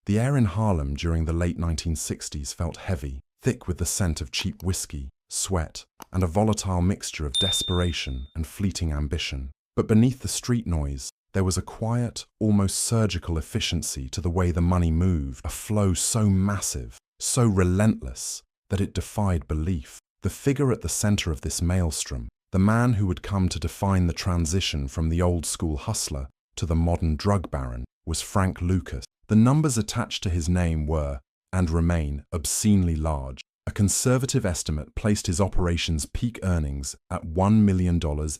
The air in Harlem during the late 1960s felt heavy, thick with the scent of cheap whiskey, sweat, and a volatile mixture of desperation and fleeting ambition. But beneath the street noise, there was a quiet, almost surgical efficiency to the way the money moved, a flow so massive, so relentless, that it defied belief. The figure at the center of this maelstrom, the man who would come to define the transition from the old-school hustler to the modern drug baron, was Frank Lucas. The numbers attached to his name were, and remain, obscenely large. A conservative estimate placed his operation's peak earnings at $1 million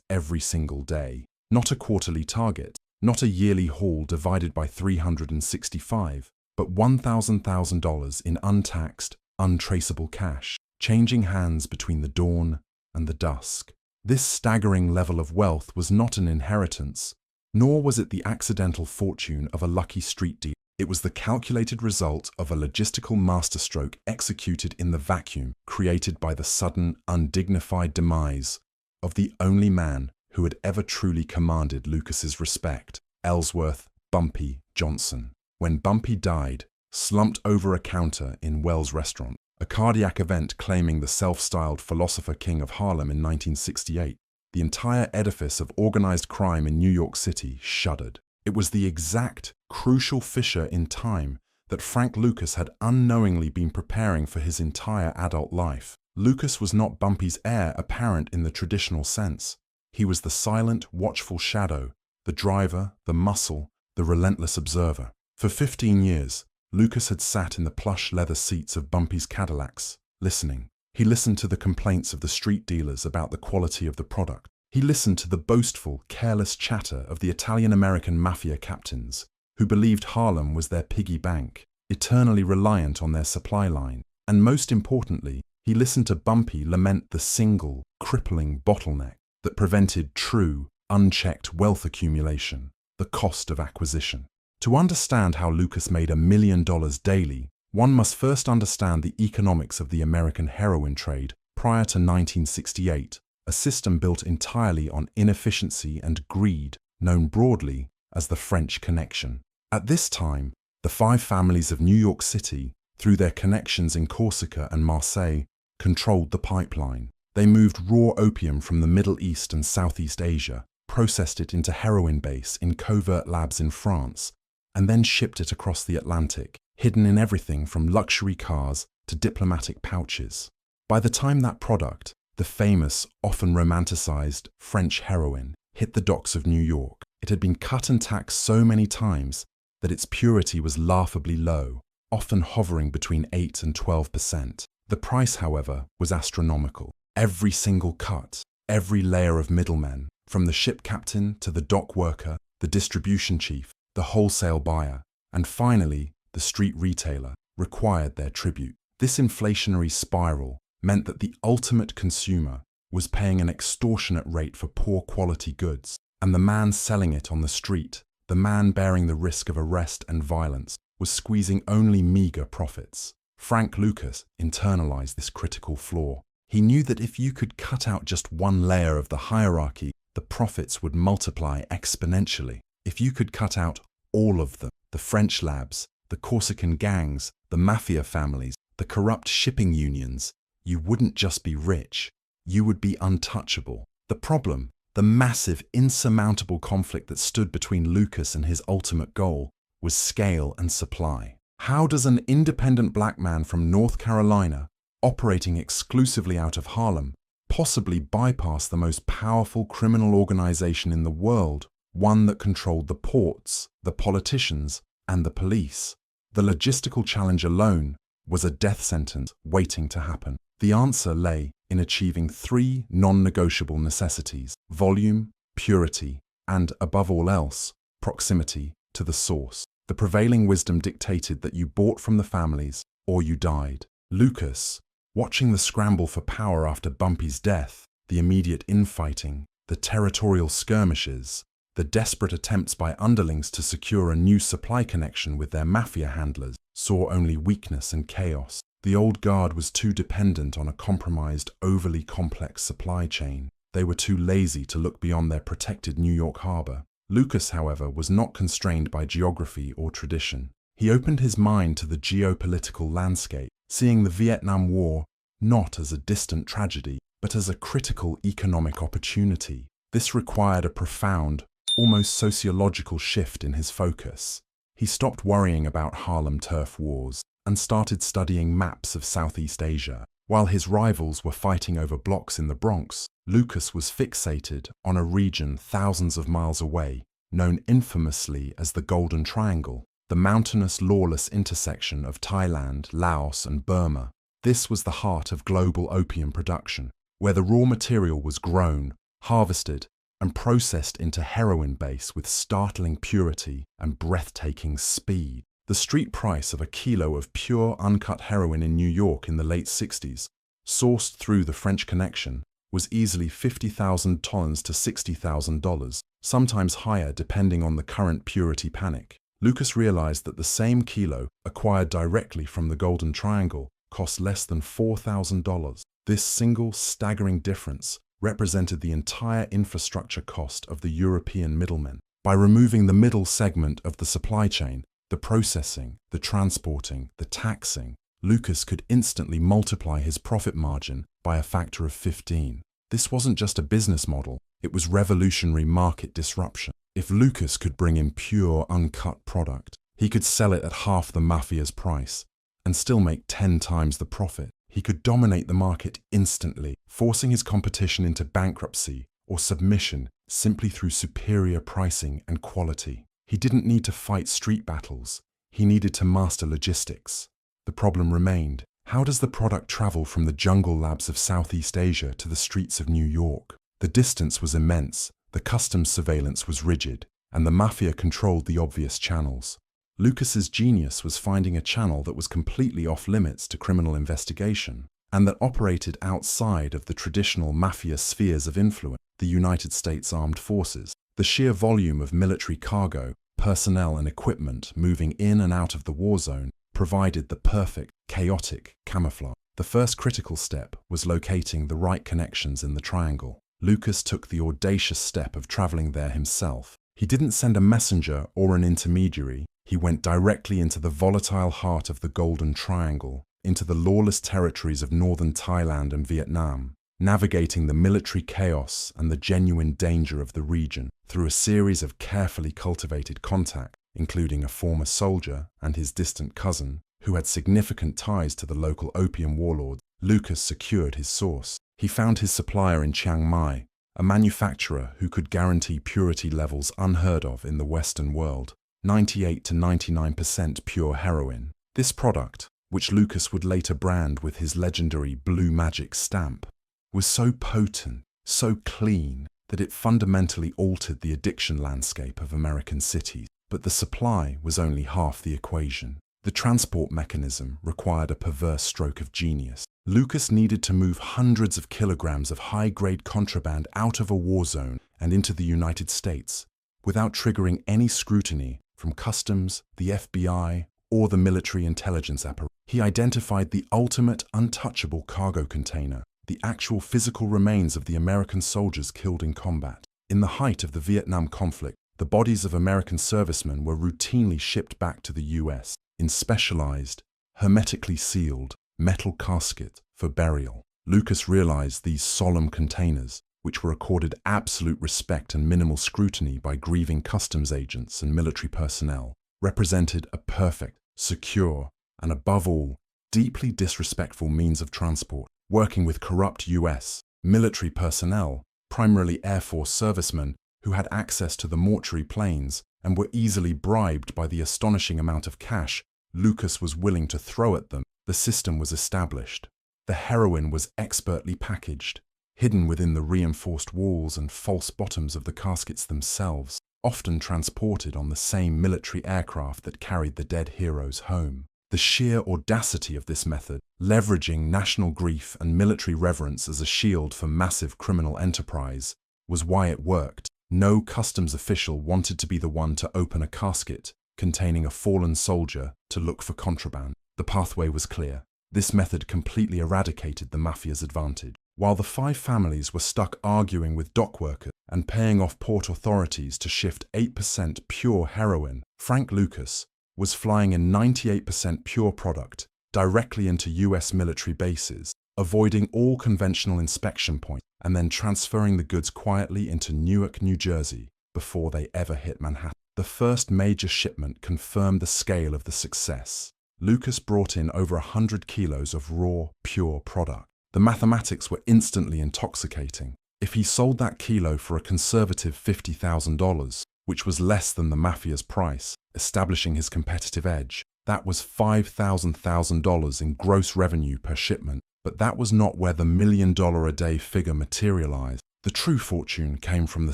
every single day. Not a quarterly target, not a yearly haul divided by 365, but $1,000 in untaxed, untraceable cash, changing hands between the dawn and the dusk. This staggering level of wealth was not an inheritance, nor was it the accidental fortune of a lucky street deal. It was the calculated result of a logistical masterstroke executed in the vacuum created by the sudden, undignified demise of the only man who had ever truly commanded Lucas's respect, Ellsworth Bumpy Johnson. When Bumpy died, slumped over a counter in Wells' restaurant, a cardiac event claiming the self-styled philosopher king of Harlem in 1968, the entire edifice of organized crime in New York City shuddered. It was the exact, crucial fissure in time that Frank Lucas had unknowingly been preparing for his entire adult life. Lucas was not Bumpy's heir apparent in the traditional sense. He was the silent, watchful shadow, the driver, the muscle, the relentless observer. For 15 years, Lucas had sat in the plush leather seats of Bumpy's Cadillacs, listening. He listened to the complaints of the street dealers about the quality of the product. He listened to the boastful, careless chatter of the Italian Mafia captains, who believed Harlem was their piggy bank, eternally reliant on their supply line. And most importantly, he listened to Bumpy lament the single, crippling bottleneck that prevented true, unchecked wealth accumulation, the cost of acquisition. To understand how Lucas made $1 million daily, one must first understand the economics of the American heroin trade prior to 1968, a system built entirely on inefficiency and greed, known broadly as the French Connection. At this time, the 5 families of New York City, through their connections in Corsica and Marseille, controlled the pipeline. They moved raw opium from the Middle East and Southeast Asia, processed it into heroin base in covert labs in France, and then shipped it across the Atlantic, hidden in everything from luxury cars to diplomatic pouches. By the time that product, the famous, often romanticized French heroin, hit the docks of New York, it had been cut and taxed so many times that its purity was laughably low, often hovering between 8 and 12%. The price, however, was astronomical. Every single cut, every layer of middlemen, from the ship captain to the dock worker, the distribution chief, the wholesale buyer, and finally, the street retailer, required their tribute. This inflationary spiral meant that the ultimate consumer was paying an extortionate rate for poor quality goods, and the man selling it on the street, the man bearing the risk of arrest and violence, was squeezing only meager profits. Frank Lucas internalized this critical flaw. He knew that if you could cut out just one layer of the hierarchy, the profits would multiply exponentially. If you could cut out all of them, the French labs, the Corsican gangs, the mafia families, the corrupt shipping unions, you wouldn't just be rich, you would be untouchable. The problem, the massive, insurmountable conflict that stood between Lucas and his ultimate goal, was scale and supply. How does an independent black man from North Carolina, operating exclusively out of Harlem, possibly bypass the most powerful criminal organization in the world, one that controlled the ports, the politicians, and the police? The logistical challenge alone was a death sentence waiting to happen. The answer lay in achieving 3 non-negotiable necessities: volume, purity, and, above all else, proximity to the source. The prevailing wisdom dictated that you bought from the families or you died. Lucas, watching the scramble for power after Bumpy's death, the immediate infighting, the territorial skirmishes, the desperate attempts by underlings to secure a new supply connection with their mafia handlers, saw only weakness and chaos. The old guard was too dependent on a compromised, overly complex supply chain. They were too lazy to look beyond their protected New York harbor. Lucas, however, was not constrained by geography or tradition. He opened his mind to the geopolitical landscape, seeing the Vietnam War not as a distant tragedy, but as a critical economic opportunity. This required a profound, almost sociological shift in his focus. He stopped worrying about Harlem turf wars and started studying maps of Southeast Asia. While his rivals were fighting over blocks in the Bronx, Lucas was fixated on a region thousands of miles away, known infamously as the Golden Triangle, the mountainous, lawless intersection of Thailand, Laos, and Burma. This was the heart of global opium production, where the raw material was grown, harvested, and processed into heroin base with startling purity and breathtaking speed. The street price of a kilo of pure, uncut heroin in New York in the late 60s, sourced through the French Connection, was easily $50,000 to $60,000, sometimes higher depending on the current purity panic. Lucas realized that the same kilo, acquired directly from the Golden Triangle, cost less than $4,000. This single, staggering difference represented the entire infrastructure cost of the European middlemen. By removing the middle segment of the supply chain, the processing, the transporting, the taxing, Lucas could instantly multiply his profit margin by a factor of 15. This wasn't just a business model, it was revolutionary market disruption. If Lucas could bring in pure, uncut product, he could sell it at half the mafia's price and still make 10 times the profit. He could dominate the market instantly, forcing his competition into bankruptcy or submission simply through superior pricing and quality. He didn't need to fight street battles, he needed to master logistics. The problem remained: how does the product travel from the jungle labs of Southeast Asia to the streets of New York? The distance was immense, the customs surveillance was rigid, and the mafia controlled the obvious channels. Lucas's genius was finding a channel that was completely off limits to criminal investigation, and that operated outside of the traditional mafia spheres of influence, the United States Armed Forces. The sheer volume of military cargo, personnel and equipment moving in and out of the war zone provided the perfect, chaotic camouflage. The first critical step was locating the right connections in the triangle. Lucas took the audacious step of traveling there himself. He didn't send a messenger or an intermediary. He went directly into the volatile heart of the Golden Triangle, into the lawless territories of northern Thailand and Vietnam, navigating the military chaos and the genuine danger of the region through a series of carefully cultivated contacts, including a former soldier and his distant cousin, who had significant ties to the local opium warlords. Lucas secured his source. He found his supplier in Chiang Mai, a manufacturer who could guarantee purity levels unheard of in the Western world, 98 to 99% pure heroin. This product, which Lucas would later brand with his legendary Blue Magic stamp, was so potent, so clean, that it fundamentally altered the addiction landscape of American cities. But the supply was only half the equation. The transport mechanism required a perverse stroke of genius. Lucas needed to move hundreds of kilograms of high-grade contraband out of a war zone and into the United States without triggering any scrutiny from customs, the FBI, or the military intelligence apparatus. He identified the ultimate untouchable cargo container, the actual physical remains of the American soldiers killed in combat. In the height of the Vietnam conflict, the bodies of American servicemen were routinely shipped back to the US in specialized, hermetically sealed, metal casket for burial. Lucas realized these solemn containers, which were accorded absolute respect and minimal scrutiny by grieving customs agents and military personnel, represented a perfect, secure, and above all, deeply disrespectful means of transport. Working with corrupt US military personnel, primarily Air Force servicemen who had access to the mortuary planes and were easily bribed by the astonishing amount of cash Lucas was willing to throw at them, the system was established. The heroin was expertly packaged, hidden within the reinforced walls and false bottoms of the caskets themselves, often transported on the same military aircraft that carried the dead heroes home. The sheer audacity of this method, leveraging national grief and military reverence as a shield for massive criminal enterprise, was why it worked. No customs official wanted to be the one to open a casket containing a fallen soldier to look for contraband. The pathway was clear. This method completely eradicated the mafia's advantage. While the 5 families were stuck arguing with dock workers and paying off port authorities to shift 8% pure heroin, Frank Lucas, was flying in 98% pure product directly into US military bases, avoiding all conventional inspection points, and then transferring the goods quietly into Newark, New Jersey, before they ever hit Manhattan. The first major shipment confirmed the scale of the success. Lucas brought in over 100 kilos of raw, pure product. The mathematics were instantly intoxicating. If he sold that kilo for a conservative $50,000, which was less than the mafia's price, establishing his competitive edge, that was $5,000 in gross revenue per shipment. But that was not where the $1 million a day figure materialized. The true fortune came from the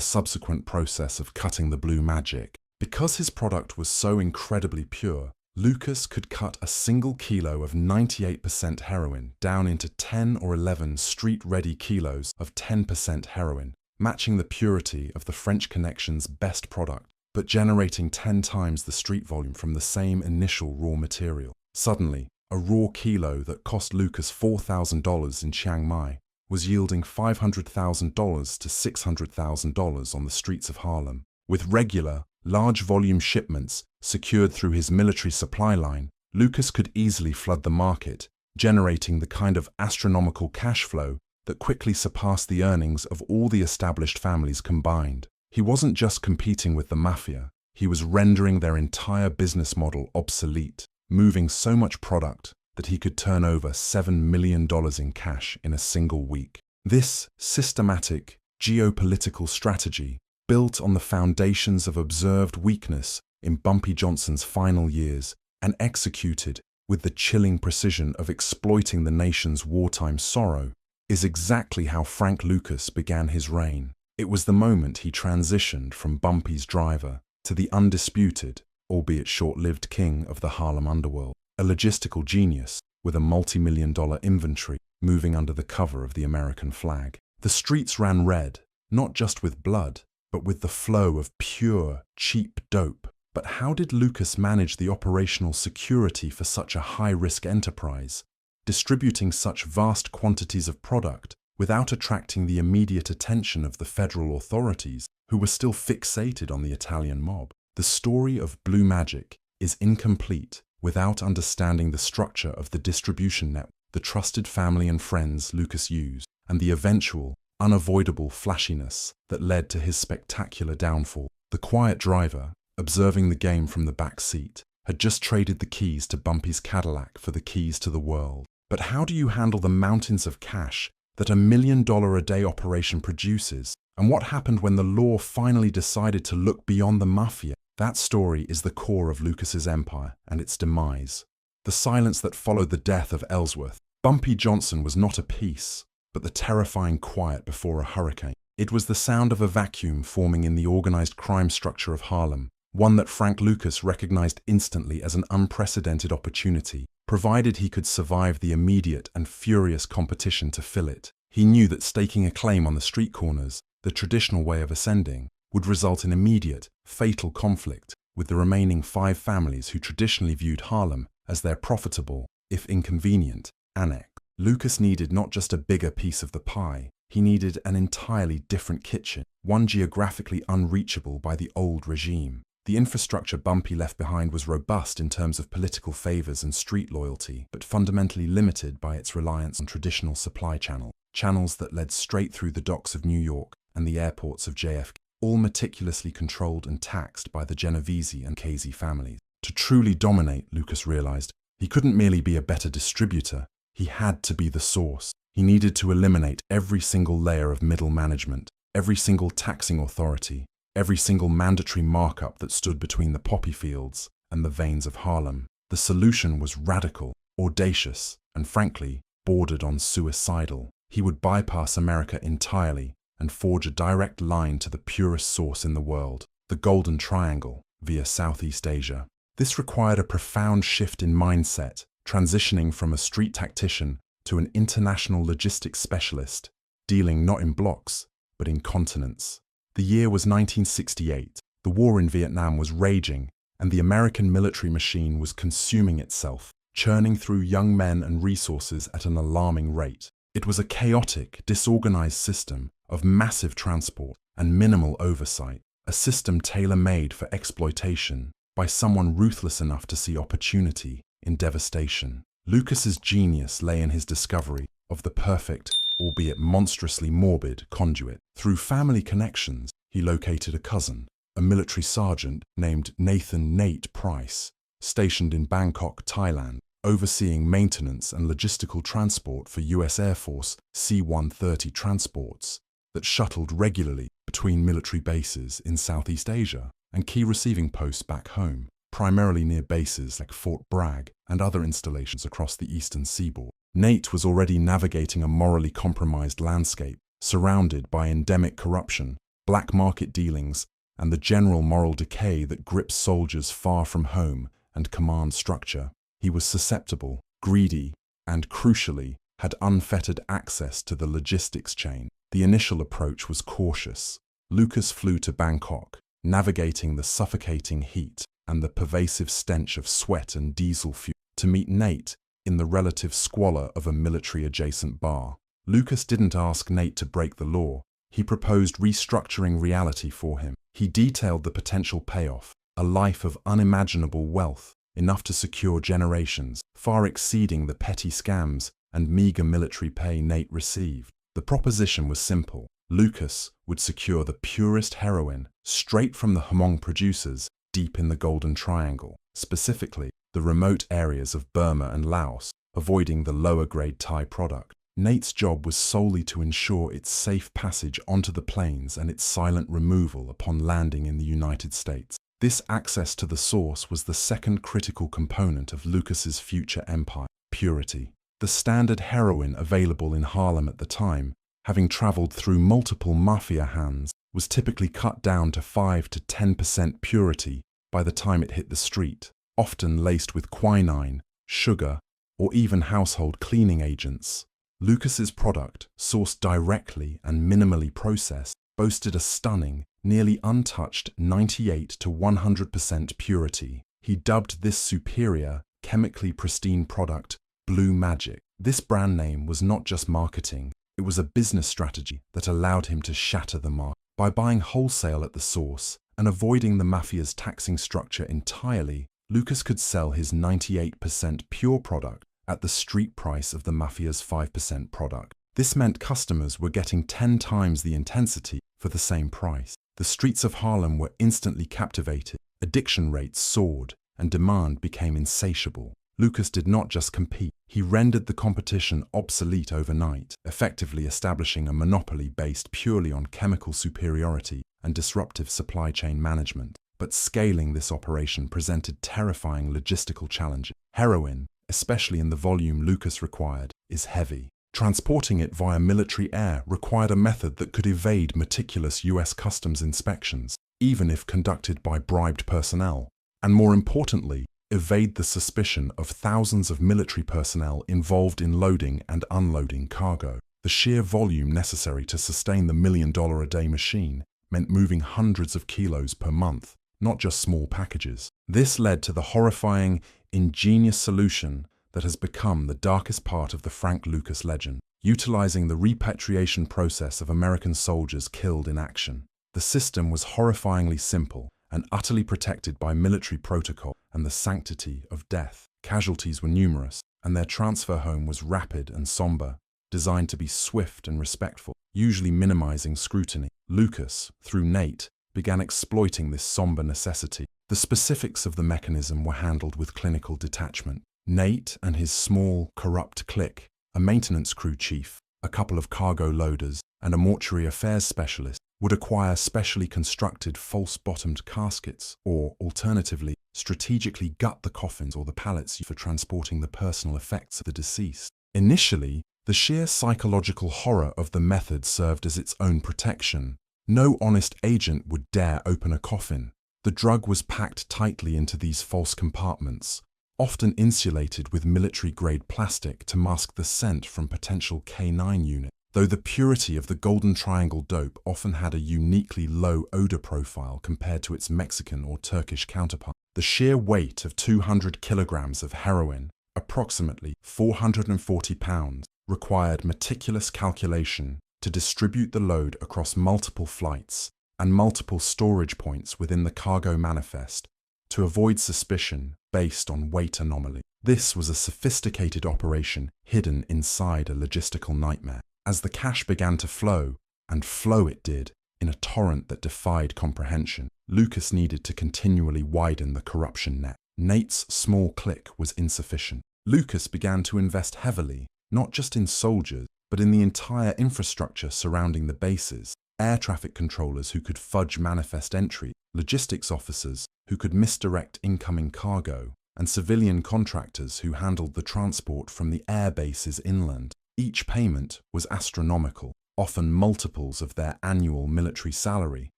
subsequent process of cutting the blue magic. Because his product was so incredibly pure, Lucas could cut a single kilo of 98% heroin down into 10 or 11 street-ready kilos of 10% heroin, matching the purity of the French Connection's best product, but generating 10 times the street volume from the same initial raw material. Suddenly, a raw kilo that cost Lucas $4,000 in Chiang Mai was yielding $500,000 to $600,000 on the streets of Harlem. With regular, large-volume shipments secured through his military supply line, Lucas could easily flood the market, generating the kind of astronomical cash flow that quickly surpassed the earnings of all the established families combined. He wasn't just competing with the mafia, he was rendering their entire business model obsolete, moving so much product that he could turn over $7 million in cash in a single week. This systematic geopolitical strategy, built on the foundations of observed weakness in Bumpy Johnson's final years and executed with the chilling precision of exploiting the nation's wartime sorrow, is exactly how Frank Lucas began his reign. It was the moment he transitioned from Bumpy's driver to the undisputed, albeit short-lived king of the Harlem underworld, a logistical genius with a multi-million-dollar inventory moving under the cover of the American flag. The streets ran red, not just with blood, but with the flow of pure, cheap dope. But how did Lucas manage the operational security for such a high-risk enterprise, distributing such vast quantities of product without attracting the immediate attention of the federal authorities, who were still fixated on the Italian mob? The story of Blue Magic is incomplete without understanding the structure of the distribution network, the trusted family and friends Lucas used, and the eventual, unavoidable flashiness that led to his spectacular downfall. The quiet driver, observing the game from the back seat, had just traded the keys to Bumpy's Cadillac for the keys to the world. But how do you handle the mountains of cash that $1 million a day operation produces? And what happened when the law finally decided to look beyond the mafia? That story is the core of Lucas's empire and its demise. The silence that followed the death of Ellsworth. Bumpy Johnson was not a peace, but the terrifying quiet before a hurricane. It was the sound of a vacuum forming in the organized crime structure of Harlem, one that Frank Lucas recognized instantly as an unprecedented opportunity, provided he could survive the immediate and furious competition to fill it. He knew that staking a claim on the street corners, the traditional way of ascending, would result in immediate, fatal conflict with the remaining 5 families who traditionally viewed Harlem as their profitable, if inconvenient, annex. Lucas needed not just a bigger piece of the pie, he needed an entirely different kitchen, one geographically unreachable by the old regime. The infrastructure Bumpy left behind was robust in terms of political favors and street loyalty, but fundamentally limited by its reliance on traditional supply channels that led straight through the docks of New York and the airports of JFK, all meticulously controlled and taxed by the Genovese and Casey families. To truly dominate, Lucas realized, he couldn't merely be a better distributor, he had to be the source. He needed to eliminate every single layer of middle management, every single taxing authority, every single mandatory markup that stood between the poppy fields and the veins of Harlem. The solution was radical, audacious, and frankly, bordered on suicidal. He would bypass America entirely and forge a direct line to the purest source in the world, the Golden Triangle, via Southeast Asia. This required a profound shift in mindset, transitioning from a street tactician to an international logistics specialist, dealing not in blocks, but in continents. The year was 1968. The war in Vietnam was raging, and the American military machine was consuming itself, churning through young men and resources at an alarming rate. It was a chaotic, disorganized system of massive transport and minimal oversight, a system tailor-made for exploitation. by someone ruthless enough to see opportunity in devastation. Lucas's genius lay in his discovery of the perfect, albeit monstrously morbid, conduit. Through family connections, he located a cousin, a military sergeant named Nathan "Nate" Price, stationed in Bangkok, Thailand, overseeing maintenance and logistical transport for U.S. Air Force C-130 transports that shuttled regularly between military bases in Southeast Asia and key receiving posts back home, primarily near bases like Fort Bragg and other installations across the eastern seaboard. Nate was already navigating a morally compromised landscape, surrounded by endemic corruption, black market dealings, and the general moral decay that grips soldiers far from home and command structure. He was susceptible, greedy, and, crucially, had unfettered access to the logistics chain. The initial approach was cautious. Lucas flew to Bangkok, navigating the suffocating heat and the pervasive stench of sweat and diesel fuel, to meet Nate in the relative squalor of a military-adjacent bar. Lucas didn't ask Nate to break the law. He proposed restructuring reality for him. He detailed the potential payoff, a life of unimaginable wealth, enough to secure generations, far exceeding the petty scams and meager military pay Nate received. The proposition was simple. Lucas would secure the purest heroin, straight from the Hmong producers, deep in the Golden Triangle, specifically the remote areas of Burma and Laos, avoiding the lower-grade Thai product. Nate's job was solely to ensure its safe passage onto the plains and its silent removal upon landing in the United States. This access to the source was the second critical component of Lucas's future empire: purity. The standard heroin available in Harlem at the time, having traveled through multiple mafia hands, was typically cut down to 5 to 10% purity by the time it hit the street, often laced with quinine, sugar, or even household cleaning agents. Lucas's product, sourced directly and minimally processed, boasted a stunning, nearly untouched 98 to 100% purity. He dubbed this superior, chemically pristine product Blue Magic. This brand name was not just marketing, it was a business strategy that allowed him to shatter the market. By buying wholesale at the source and avoiding the mafia's taxing structure entirely, Lucas could sell his 98% pure product at the street price of the mafia's 5% product. This meant customers were getting 10 times the intensity for the same price. The streets of Harlem were instantly captivated, addiction rates soared, and demand became insatiable. Lucas did not just compete, he rendered the competition obsolete overnight, effectively establishing a monopoly based purely on chemical superiority and disruptive supply chain management. But scaling this operation presented terrifying logistical challenges. Heroin, especially in the volume Lucas required, is heavy. Transporting it via military air required a method that could evade meticulous US customs inspections, even if conducted by bribed personnel, and more importantly, evade the suspicion of thousands of military personnel involved in loading and unloading cargo. The sheer volume necessary to sustain the $1,000,000-a-day machine meant moving hundreds of kilos per month, not just small packages. This led to the horrifying, ingenious solution that has become the darkest part of the Frank Lucas legend, utilizing the repatriation process of American soldiers killed in action. The system was horrifyingly simple and utterly protected by military protocol and the sanctity of death. Casualties were numerous, and their transfer home was rapid and somber, designed to be swift and respectful, usually minimizing scrutiny. Lucas, through Nate, began exploiting this somber necessity. The specifics of the mechanism were handled with clinical detachment. Nate and his small, corrupt clique, a maintenance crew chief, a couple of cargo loaders, and a mortuary affairs specialist, would acquire specially constructed false-bottomed caskets, or, alternatively, strategically gut the coffins or the pallets for transporting the personal effects of the deceased. Initially, the sheer psychological horror of the method served as its own protection. No honest agent would dare open a coffin. The drug was packed tightly into these false compartments, often insulated with military-grade plastic to mask the scent from potential K9 units. Though the purity of the Golden Triangle dope often had a uniquely low odor profile compared to its Mexican or Turkish counterpart, the sheer weight of 200 kilograms of heroin, approximately 440 pounds, required meticulous calculation to distribute the load across multiple flights and multiple storage points within the cargo manifest, to avoid suspicion based on weight anomaly. This was a sophisticated operation hidden inside a logistical nightmare. As the cash began to flow, and flow it did, in a torrent that defied comprehension, Lucas needed to continually widen the corruption net. Nate's small clique was insufficient. Lucas began to invest heavily, not just in soldiers, but in the entire infrastructure surrounding the bases. Air traffic controllers who could fudge manifest entry, logistics officers who could misdirect incoming cargo, and civilian contractors who handled the transport from the air bases inland. Each payment was astronomical, often multiples of their annual military salary,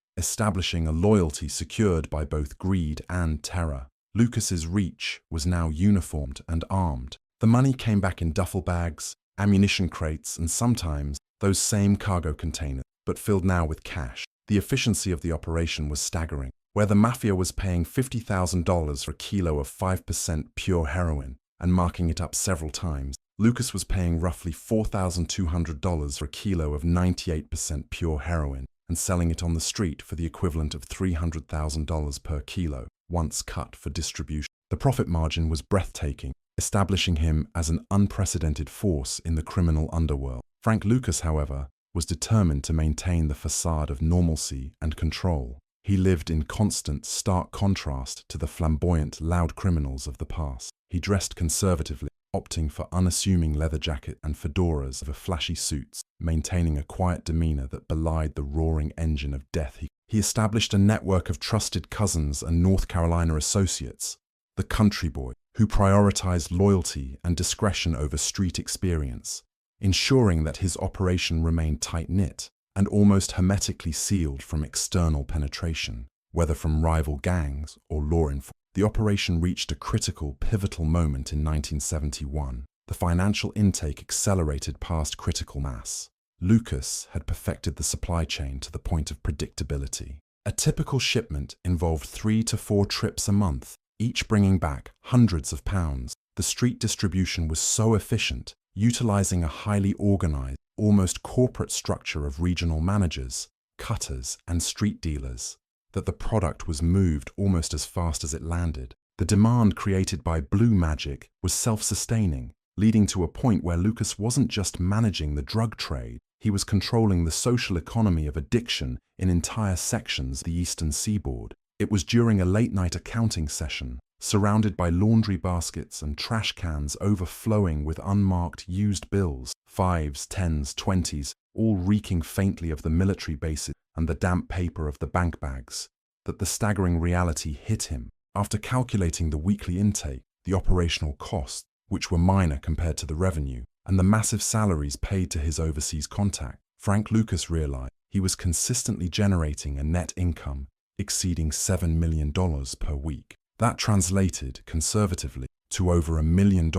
establishing a loyalty secured by both greed and terror. Lucas's reach was now uniformed and armed. The money came back in duffel bags, ammunition crates, and sometimes those same cargo containers, but filled now with cash. The efficiency of the operation was staggering. Where the Mafia was paying $50,000 for a kilo of 5% pure heroin and marking it up several times, Lucas was paying roughly $4,200 for a kilo of 98% pure heroin and selling it on the street for the equivalent of $300,000 per kilo, once cut for distribution. The profit margin was breathtaking, establishing him as an unprecedented force in the criminal underworld. Frank Lucas, however, was determined to maintain the facade of normalcy and control. He lived in constant, stark contrast to the flamboyant, loud criminals of the past. He dressed conservatively, opting for unassuming leather jacket and fedoras over flashy suits, maintaining a quiet demeanor that belied the roaring engine of death. He established a network of trusted cousins and North Carolina associates, the country boy, who prioritized loyalty and discretion over street experience, ensuring that his operation remained tight-knit and almost hermetically sealed from external penetration, whether from rival gangs or law enforcement. The operation reached a critical, pivotal moment in 1971. The financial intake accelerated past critical mass. Lucas had perfected the supply chain to the point of predictability. A typical shipment involved 3 to 4 trips a month, each bringing back hundreds of pounds. The street distribution was so efficient, utilizing a highly organized, almost corporate structure of regional managers, cutters, and street dealers, that the product was moved almost as fast as it landed. The demand created by Blue Magic was self-sustaining, leading to a point where Lucas wasn't just managing the drug trade, he was controlling the social economy of addiction in entire sections of the Eastern Seaboard. It was during a late-night accounting session, surrounded by laundry baskets and trash cans overflowing with unmarked used bills, 5s, 10s, 20s, all reeking faintly of the military bases and the damp paper of the bank bags, that the staggering reality hit him. After calculating the weekly intake, the operational costs, which were minor compared to the revenue, and the massive salaries paid to his overseas contact, Frank Lucas realized he was consistently generating a net income exceeding $7 million per week. That translated, conservatively, to over $1 million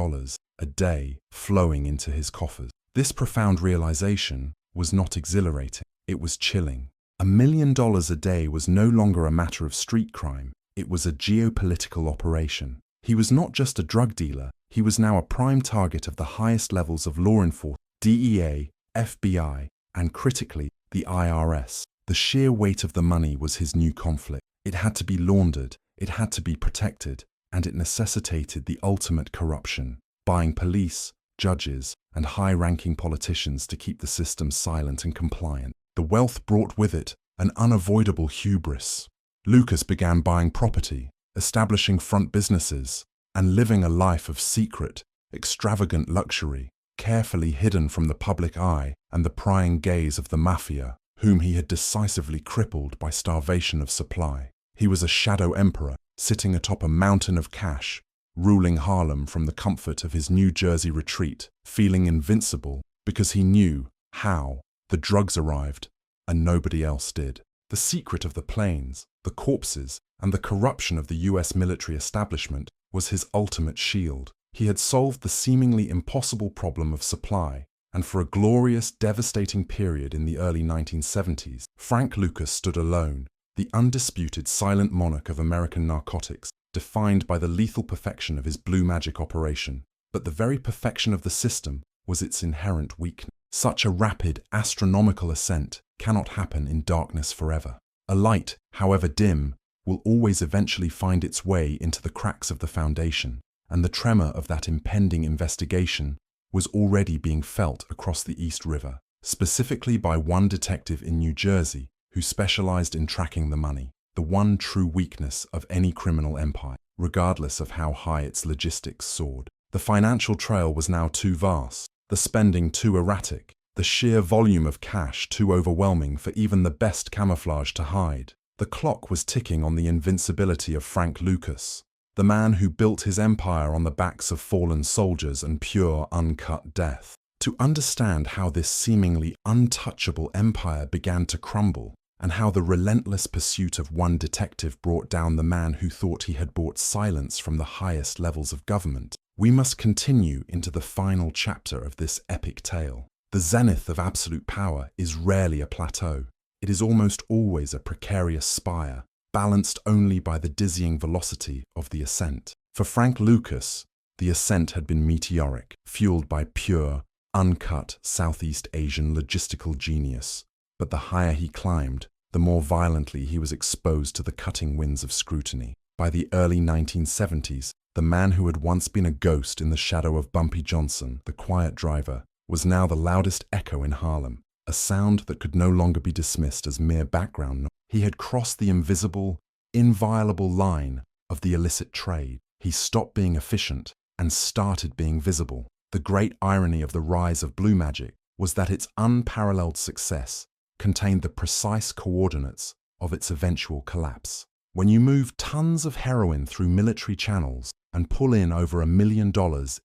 a day flowing into his coffers. This profound realization was not exhilarating, it was chilling. $1 million a day was no longer a matter of street crime, it was a geopolitical operation. He was not just a drug dealer, he was now a prime target of the highest levels of law enforcement, DEA, FBI, and critically, the IRS. The sheer weight of the money was his new conflict. It had to be laundered, it had to be protected, and it necessitated the ultimate corruption, buying police, judges, and high-ranking politicians to keep the system silent and compliant. The wealth brought with it an unavoidable hubris. Lucas began buying property, establishing front businesses, and living a life of secret, extravagant luxury, carefully hidden from the public eye and the prying gaze of the Mafia, whom he had decisively crippled by starvation of supply. He was a shadow emperor, sitting atop a mountain of cash, ruling Harlem from the comfort of his New Jersey retreat, feeling invincible because he knew how the drugs arrived and nobody else did. The secret of the planes, the corpses, and the corruption of the US military establishment was his ultimate shield. He had solved the seemingly impossible problem of supply, and for a glorious, devastating period in the early 1970s, Frank Lucas stood alone, the undisputed silent monarch of American narcotics, defined by the lethal perfection of his Blue Magic operation. But the very perfection of the system was its inherent weakness. Such a rapid, astronomical ascent cannot happen in darkness forever. A light, however dim, will always eventually find its way into the cracks of the foundation, and the tremor of that impending investigation was already being felt across the East River, specifically by one detective in New Jersey who specialized in tracking the money, the one true weakness of any criminal empire, regardless of how high its logistics soared. The financial trail was now too vast, the spending too erratic, the sheer volume of cash too overwhelming for even the best camouflage to hide. The clock was ticking on the invincibility of Frank Lucas, the man who built his empire on the backs of fallen soldiers and pure, uncut death. To understand how this seemingly untouchable empire began to crumble, and how the relentless pursuit of one detective brought down the man who thought he had bought silence from the highest levels of government, we must continue into the final chapter of this epic tale. The zenith of absolute power is rarely a plateau. It is almost always a precarious spire, balanced only by the dizzying velocity of the ascent. For Frank Lucas, the ascent had been meteoric, fueled by pure, uncut Southeast Asian logistical genius. But the higher he climbed, the more violently he was exposed to the cutting winds of scrutiny. By the early 1970s, the man who had once been a ghost in the shadow of Bumpy Johnson, the quiet driver, was now the loudest echo in Harlem, a sound that could no longer be dismissed as mere background noise. He had crossed the invisible, inviolable line of the illicit trade. He stopped being efficient and started being visible. The great irony of the rise of blue magic was that its unparalleled success contained the precise coordinates of its eventual collapse. When you move tons of heroin through military channels and pull in over $1 million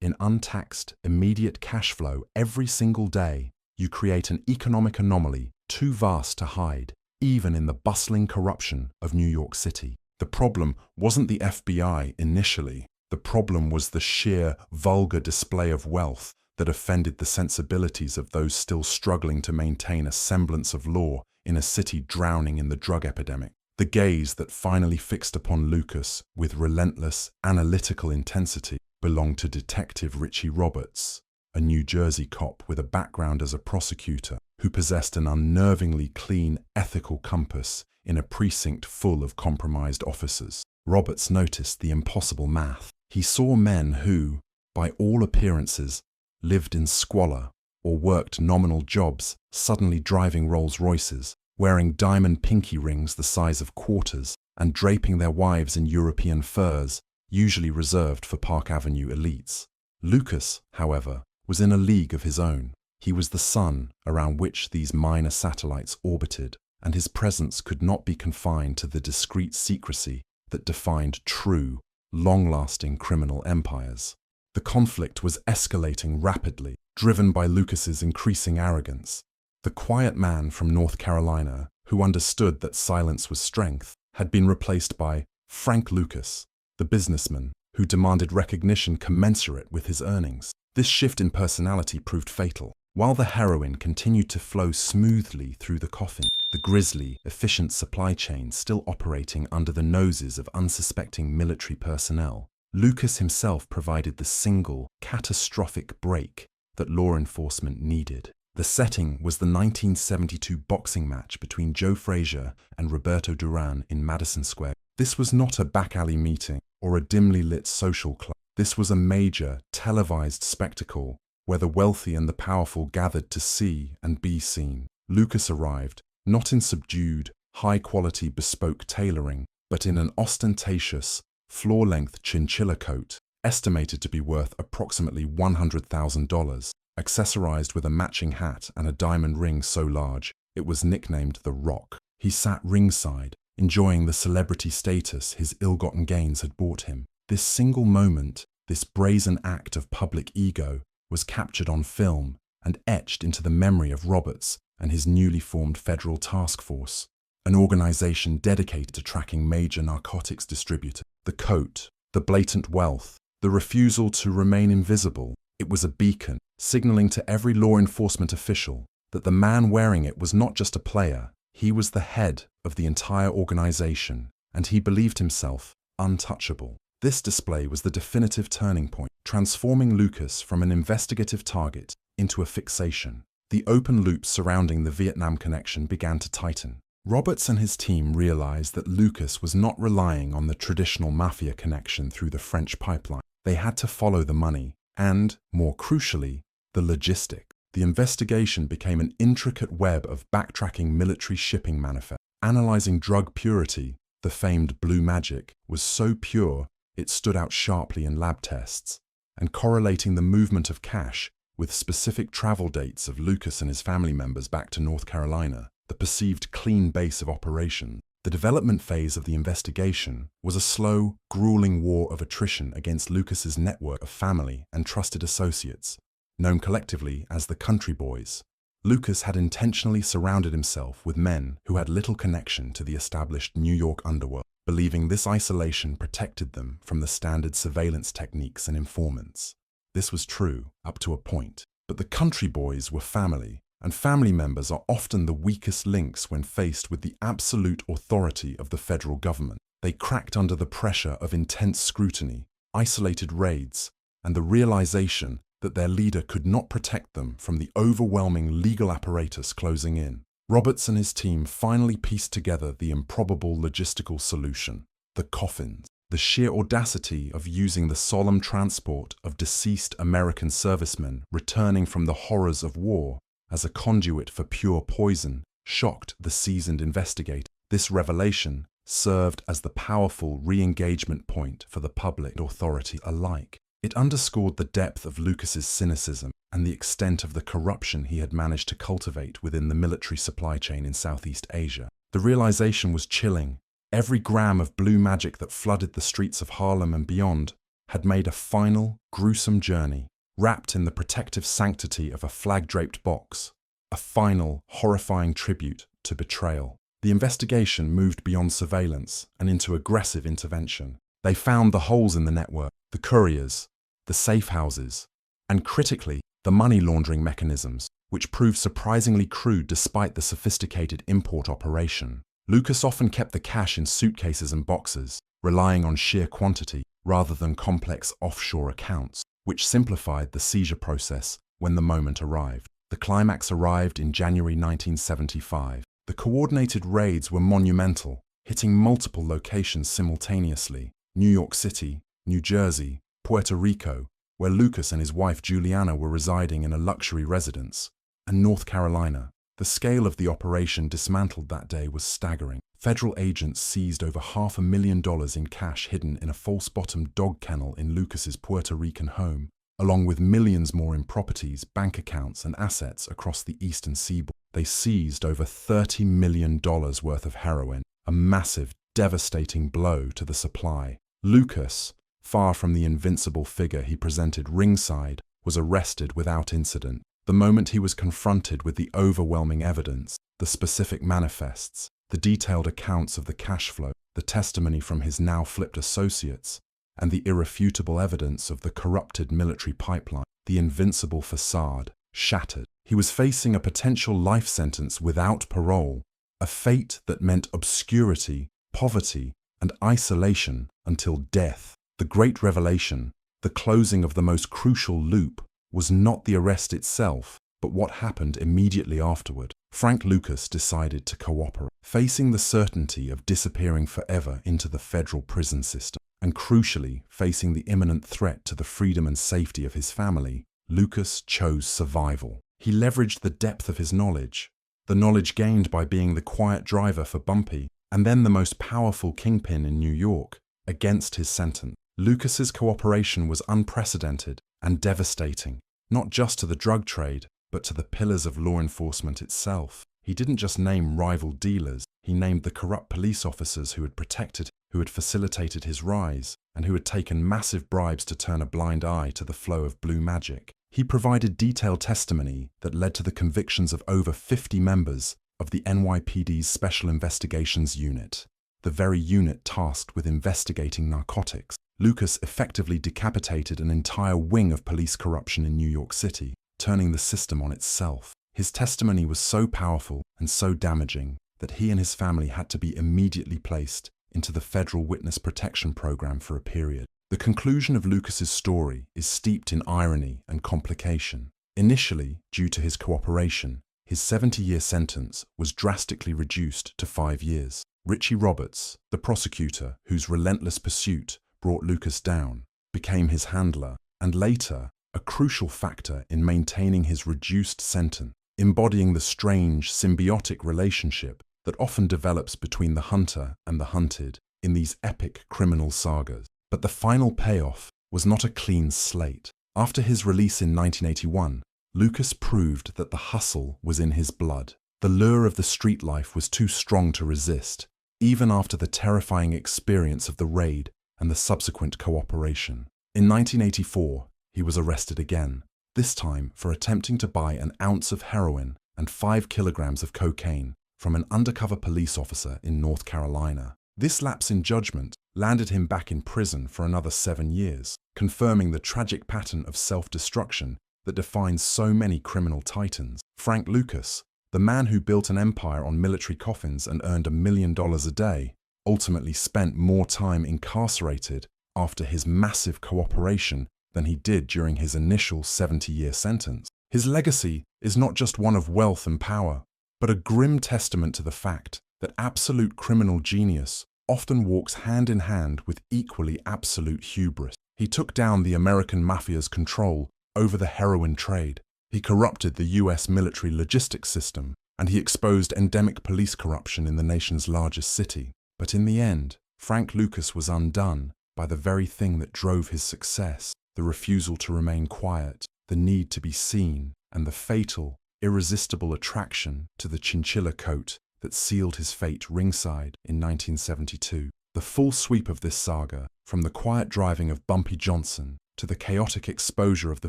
in untaxed, immediate cash flow every single day, you create an economic anomaly too vast to hide, even in the bustling corruption of New York City. The problem wasn't the FBI initially. The problem was the sheer, vulgar display of wealth that offended the sensibilities of those still struggling to maintain a semblance of law in a city drowning in the drug epidemic. The gaze that finally fixed upon Lucas with relentless, analytical intensity belonged to Detective Richie Roberts, a New Jersey cop with a background as a prosecutor who possessed an unnervingly clean, ethical compass in a precinct full of compromised officers. Roberts noticed the impossible math. He saw men who, by all appearances, lived in squalor or worked nominal jobs, suddenly driving Rolls-Royces, wearing diamond pinky rings the size of quarters, and draping their wives in European furs, usually reserved for Park Avenue elites. Lucas, however, was in a league of his own. He was the sun around which these minor satellites orbited, and his presence could not be confined to the discreet secrecy that defined true, long-lasting criminal empires. The conflict was escalating rapidly, driven by Lucas's increasing arrogance. The quiet man from North Carolina, who understood that silence was strength, had been replaced by Frank Lucas, the businessman who demanded recognition commensurate with his earnings. This shift in personality proved fatal. While the heroin continued to flow smoothly through the coffin, the grisly, efficient supply chain still operating under the noses of unsuspecting military personnel, Lucas himself provided the single, catastrophic break that law enforcement needed. The setting was the 1972 boxing match between Joe Frazier and Roberto Duran in Madison Square. This was not a back-alley meeting or a dimly lit social club. This was a major, televised spectacle where the wealthy and the powerful gathered to see and be seen. Lucas arrived, not in subdued, high-quality bespoke tailoring, but in an ostentatious, floor-length chinchilla coat, estimated to be worth approximately $100,000, accessorized with a matching hat and a diamond ring so large it was nicknamed The Rock. He sat ringside, enjoying the celebrity status his ill-gotten gains had bought him. This single moment, this brazen act of public ego, was captured on film and etched into the memory of Roberts and his newly formed federal task force, an organization dedicated to tracking major narcotics distributors. The coat, the blatant wealth, the refusal to remain invisible, it was a beacon, signaling to every law enforcement official that the man wearing it was not just a player, he was the head of the entire organization, and he believed himself untouchable. This display was the definitive turning point, transforming Lucas from an investigative target into a fixation. The open loop surrounding the Vietnam connection began to tighten. Roberts and his team realized that Lucas was not relying on the traditional mafia connection through the French pipeline. They had to follow the money and, more crucially, the logistic. The investigation became an intricate web of backtracking military shipping manifests. Analyzing drug purity, the famed blue magic was so pure it stood out sharply in lab tests, and correlating the movement of cash with specific travel dates of Lucas and his family members back to North Carolina, the perceived clean base of operations. The development phase of the investigation was a slow, grueling war of attrition against Lucas's network of family and trusted associates, known collectively as the Country Boys. Lucas had intentionally surrounded himself with men who had little connection to the established New York underworld, believing this isolation protected them from the standard surveillance techniques and informants. This was true up to a point, but the Country Boys were family, and family members are often the weakest links when faced with the absolute authority of the federal government. They cracked under the pressure of intense scrutiny, isolated raids, and the realization that their leader could not protect them from the overwhelming legal apparatus closing in. Roberts and his team finally pieced together the improbable logistical solution: the coffins. The sheer audacity of using the solemn transport of deceased American servicemen returning from the horrors of war as a conduit for pure poison shocked the seasoned investigator. This revelation served as the powerful re-engagement point for the public and authority alike. It underscored the depth of Lucas's cynicism and the extent of the corruption he had managed to cultivate within the military supply chain in Southeast Asia. The realization was chilling. Every gram of blue magic that flooded the streets of Harlem and beyond had made a final, gruesome journey, wrapped in the protective sanctity of a flag-draped box, a final, horrifying tribute to betrayal. The investigation moved beyond surveillance and into aggressive intervention. They found the holes in the network, the couriers, the safe houses, and critically, the money laundering mechanisms, which proved surprisingly crude despite the sophisticated import operation. Lucas often kept the cash in suitcases and boxes, relying on sheer quantity rather than complex offshore accounts, which simplified the seizure process when the moment arrived. The climax arrived in January 1975. The coordinated raids were monumental, hitting multiple locations simultaneously: New York City, New Jersey, Puerto Rico, where Lucas and his wife Juliana were residing in a luxury residence, and North Carolina. The scale of the operation dismantled that day was staggering. Federal agents seized over $500,000 in cash hidden in a false-bottomed dog kennel in Lucas's Puerto Rican home, along with millions more in properties, bank accounts, and assets across the eastern seaboard. They seized over $30 million worth of heroin, a massive, devastating blow to the supply. Lucas, far from the invincible figure he presented ringside, was arrested without incident. The moment he was confronted with the overwhelming evidence, the specific manifests, the detailed accounts of the cash flow, the testimony from his now flipped associates, and the irrefutable evidence of the corrupted military pipeline, the invincible facade shattered. He was facing a potential life sentence without parole, a fate that meant obscurity, poverty, and isolation until death. The great revelation, the closing of the most crucial loop, was not the arrest itself, but what happened immediately afterward. Frank Lucas decided to cooperate, facing the certainty of disappearing forever into the federal prison system, and crucially, facing the imminent threat to the freedom and safety of his family. Lucas chose survival. He leveraged the depth of his knowledge, the knowledge gained by being the quiet driver for Bumpy, and then the most powerful kingpin in New York, against his sentence. Lucas's cooperation was unprecedented and devastating, not just to the drug trade, but to the pillars of law enforcement itself. He didn't just name rival dealers, he named the corrupt police officers who had protected, who had facilitated his rise, and who had taken massive bribes to turn a blind eye to the flow of blue magic. He provided detailed testimony that led to the convictions of over 50 members of the NYPD's Special Investigations Unit, the very unit tasked with investigating narcotics. Lucas effectively decapitated an entire wing of police corruption in New York City, turning the system on itself. His testimony was so powerful and so damaging that he and his family had to be immediately placed into the Federal Witness Protection Program for a period. The conclusion of Lucas's story is steeped in irony and complication. Initially, due to his cooperation, his 70-year sentence was drastically reduced to 5 years. Richie Roberts, the prosecutor whose relentless pursuit brought Lucas down, became his handler and later a crucial factor in maintaining his reduced sentence, embodying the strange symbiotic relationship that often develops between the hunter and the hunted in these epic criminal sagas. But the final payoff was not a clean slate. After his release in 1981, Lucas proved that the hustle was in his blood. The lure of the street life was too strong to resist, even after the terrifying experience of the raid and the subsequent cooperation. In 1984, he was arrested again, this time for attempting to buy an ounce of heroin and 5 kilograms of cocaine from an undercover police officer in North Carolina. This lapse in judgment landed him back in prison for another 7 years, confirming the tragic pattern of self-destruction that defines so many criminal titans. Frank Lucas, the man who built an empire on military coffins and earned $1 million a day, ultimately spent more time incarcerated after his massive cooperation than he did during his initial 70-year sentence. His legacy is not just one of wealth and power, but a grim testament to the fact that absolute criminal genius often walks hand in hand with equally absolute hubris. He took down the American Mafia's control over the heroin trade. He corrupted the US military logistics system, and he exposed endemic police corruption in the nation's largest city. But in the end, Frank Lucas was undone by the very thing that drove his success: the refusal to remain quiet, the need to be seen, and the fatal, irresistible attraction to the chinchilla coat that sealed his fate ringside in 1972. The full sweep of this saga, from the quiet driving of Bumpy Johnson to the chaotic exposure of the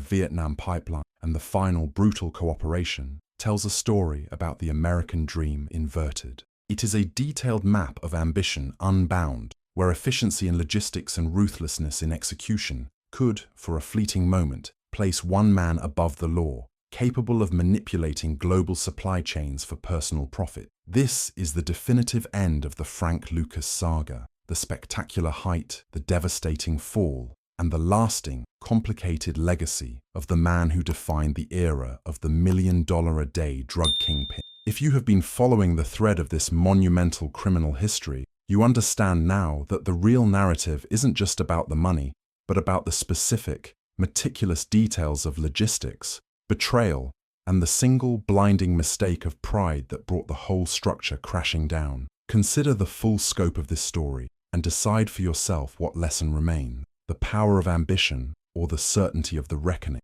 Vietnam pipeline and the final brutal cooperation, tells a story about the American dream inverted. It is a detailed map of ambition unbound, where efficiency in logistics and ruthlessness in execution could, for a fleeting moment, place one man above the law, capable of manipulating global supply chains for personal profit. This is the definitive end of the Frank Lucas saga, the spectacular height, the devastating fall, and the lasting, complicated legacy of the man who defined the era of the $1 million a day drug kingpin. If you have been following the thread of this monumental criminal history, you understand now that the real narrative isn't just about the money, but about the specific, meticulous details of logistics, betrayal, and the single blinding mistake of pride that brought the whole structure crashing down. Consider the full scope of this story and decide for yourself what lesson remains: the power of ambition or the certainty of the reckoning.